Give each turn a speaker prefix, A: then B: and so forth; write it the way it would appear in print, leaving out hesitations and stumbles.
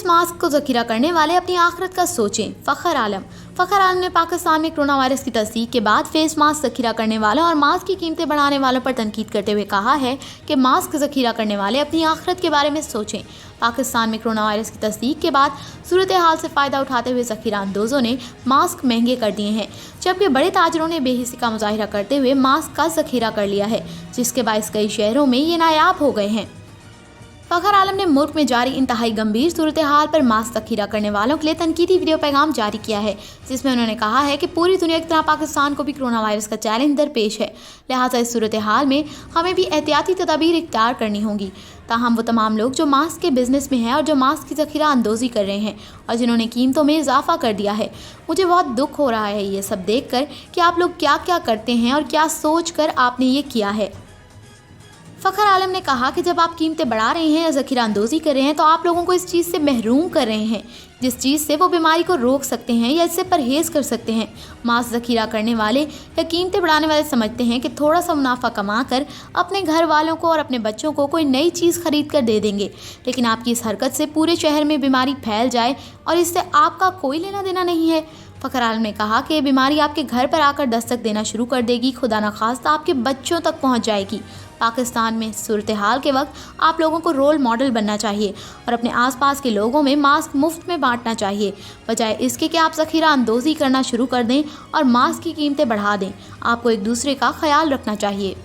A: Face mask को ज़ख़ीरा करने वाले अपनी आखिरत का सोचें। फ़खर आलम ने पाकिस्तान में कोरोना वायरस की तस्दीक के बाद फेस मास्क ज़ख़ीरा करने वालों और मास्क की कीमतें बढ़ाने वालों पर तनकीद करते हुए कहा है कि मास्क ज़ख़ीरा करने वाले अपनी आखिरत के बारे में सोचें। पाकिस्तान में कोरोना वायरस की तस्दीक के बाद सूरत हाल से फ़ायदा उठाते हुए ज़ख़ीरा अंदोज़ों ने मास्क महंगे कर दिए हैं, जबकि बड़े ताजरों ने बेहिसी का मुजाहिरा करते हुए मास्क का ज़ख़ीरा कर लिया है, जिसके बायस कई शहरों में ये नायाब हो गए हैं। फ़खर आलम ने मुल्क में जारी इंतहाई गंभीर सूरत हाल पर मास्क ज़ख़ीरा करने वालों के लिए तनकीदी वीडियो पैगाम जारी किया है, जिसमें उन्होंने कहा है कि पूरी दुनिया की तरह पाकिस्तान को भी कोरोना वायरस का चैलेंज दरपेश है, लिहाजा इस सूरत हाल में हमें भी एहतियाती तदाबीर इख्तियार करनी होंगी। ताहम वो तमाम लोग जो मास्क के बिज़नेस में हैं और जो मास्क की ज़ख़ीरा अंदोज़ी कर रहे हैं और जिन्होंने कीमतों में इजाफा कर दिया है, मुझे बहुत दुख हो रहा है ये सब देख कर कि आप लोग क्या क्या करते हैं और क्या सोच कर आपने ये किया है। फ़खर आलम ने कहा कि जब आप कीमतें बढ़ा रहे हैं या ज़ख़ीरा अंदोज़ी कर रहे हैं तो आप लोगों को इस चीज़ से महरूम कर रहे हैं जिस चीज़ से वो बीमारी को रोक सकते हैं या इससे परहेज़ कर सकते हैं। मास्क ज़ख़ीरा करने वाले या कीमतें बढ़ाने वाले समझते हैं कि थोड़ा सा मुनाफा कमा कर अपने घर वालों को और अपने बच्चों को कोई नई चीज़ खरीद कर दे देंगे, लेकिन आपकी इस हरकत से पूरे शहर में बीमारी फैल जाए और इससे आपका कोई लेना देना नहीं है। फ़खर आलम ने कहा कि ये बीमारी आपके घर पर आकर दस्तक देना शुरू कर देगी, खुदा न खास्ता आपके बच्चों तक पहुंच जाएगी। पाकिस्तान में सूरत हाल के वक्त आप लोगों को रोल मॉडल बनना चाहिए और अपने आसपास के लोगों में मास्क मुफ्त में बांटना चाहिए, बजाय इसके कि आप ज़ख़ीरा अंदोज़ी करना शुरू कर दें और मास्क की कीमतें बढ़ा दें। आपको एक दूसरे का ख्याल रखना चाहिए।